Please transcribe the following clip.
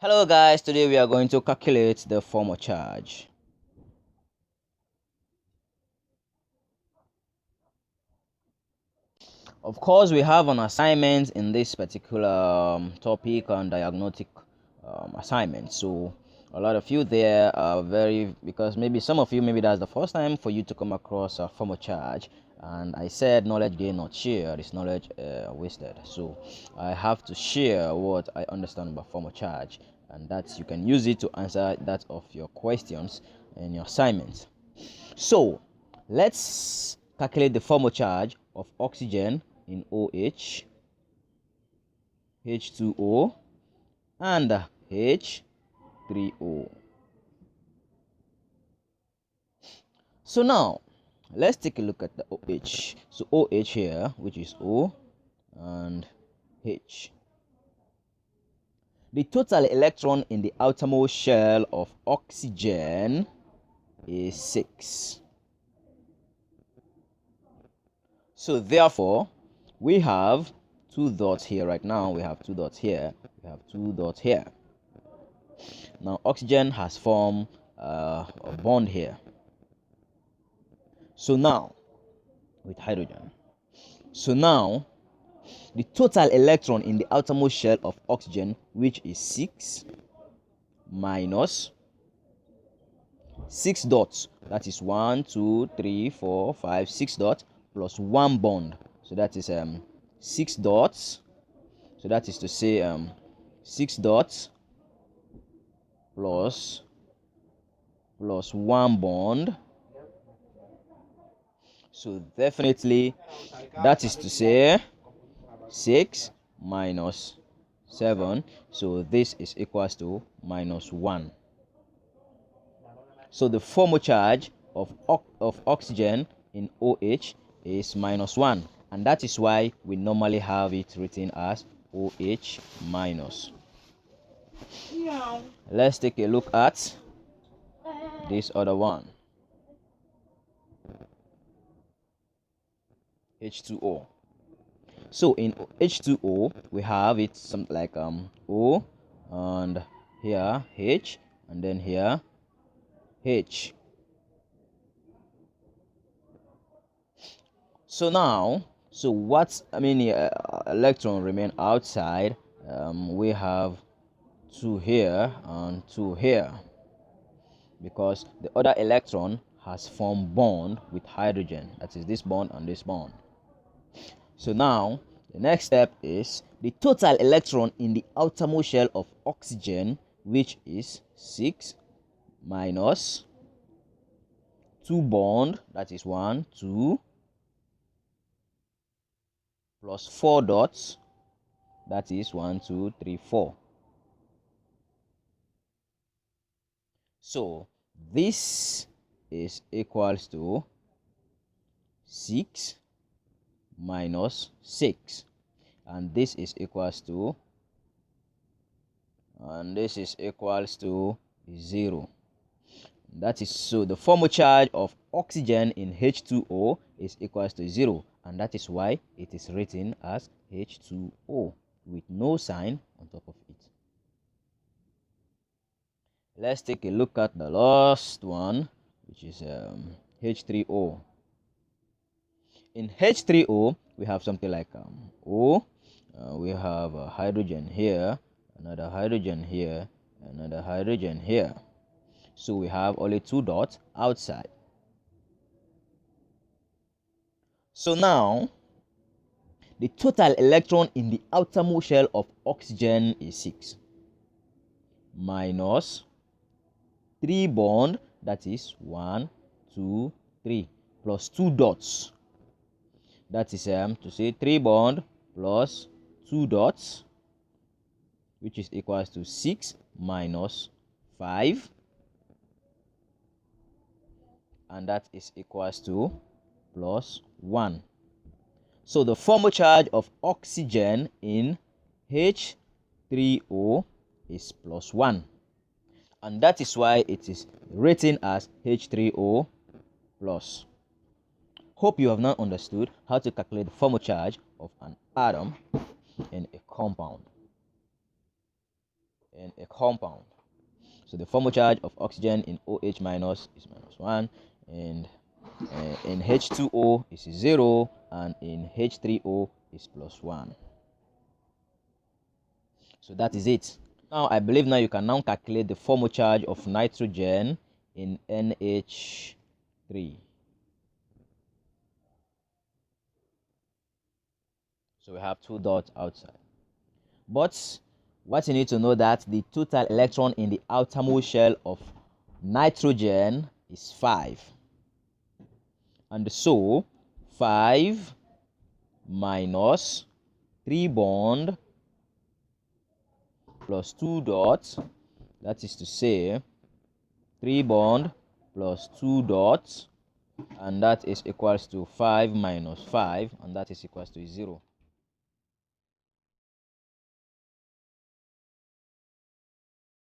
Hello guys, today we are going to calculate the formal charge. Of course, we have an assignment in this particular topic on diagnostic assignment. So a lot of you there are because maybe some of you, maybe that's the first time for you to come across a formal charge. And I said knowledge gained not shared is knowledge wasted. So I have to share what I understand about formal charge, and that you can use it to answer that of your questions in your assignments. So let's calculate the formal charge of oxygen in OH, H2O, and H3O. So now let's take a look at the OH. So OH here, which is O and H. The total electron in the outermost shell of oxygen is 6. So therefore, we have two dots here right now. We have two dots here. We have two dots here. Now, oxygen has formed a bond here. So now, with hydrogen. So now, the total electron in the outermost shell of oxygen, which is 6, minus 6 dots. That is 1, 2, 3, 4, 5, 6 dots plus 1 bond. So that is 6 dots. So that is to say 6 dots plus 1 bond. So definitely that is to say 6 minus 7. So this is equals to minus 1. So the formal charge of oxygen in OH is minus 1. And that is why we normally have it written as OH minus. Let's take a look at this other one. H2O. So in H2O we have it something like O, and here H, and then here H. So now, electron remain outside. We have 2 here and 2 here, because the other electron has formed bond with hydrogen. That is this bond and this bond. So now the next step is the total electron in the outermost shell of oxygen, which is 6 minus 2 bond, that is 1, 2, plus 4 dots, that is 1, 2, 3, 4. So this is equals to 6 minus 6, and this is equals to 0. That is so the formal charge of oxygen in H2O is equals to 0, and that is why it is written as H2O with no sign on top of it. Let's take a look at the last one, which is H3O. In H3O, we have something like O. We have a hydrogen here, another hydrogen here, another hydrogen here. So we have only 2 dots outside. So now, the total electron in the outermost shell of oxygen is 6 minus 3 bond, that is 1, 2, 3, plus 2 dots. That is to say 3 bond plus 2 dots, which is equals to 6 minus 5, and that is equals to plus 1. So the formal charge of oxygen in H3O is plus 1, and that is why it is written as H3O plus. Hope you have now understood how to calculate the formal charge of an atom in a compound. in a compound. So the formal charge of oxygen in OH minus is -1, and in H2O is 0, and in H3O is +1. So that is it. Now I believe now you can now calculate the formal charge of nitrogen in NH3. So we have 2 dots outside. But what you need to know that the total electron in the outermost shell of nitrogen is 5. And so 5 minus 3 bond plus 2 dots, that is to say 3 bond plus 2 dots, and that is equals to 5 minus 5, and that is equals to 0.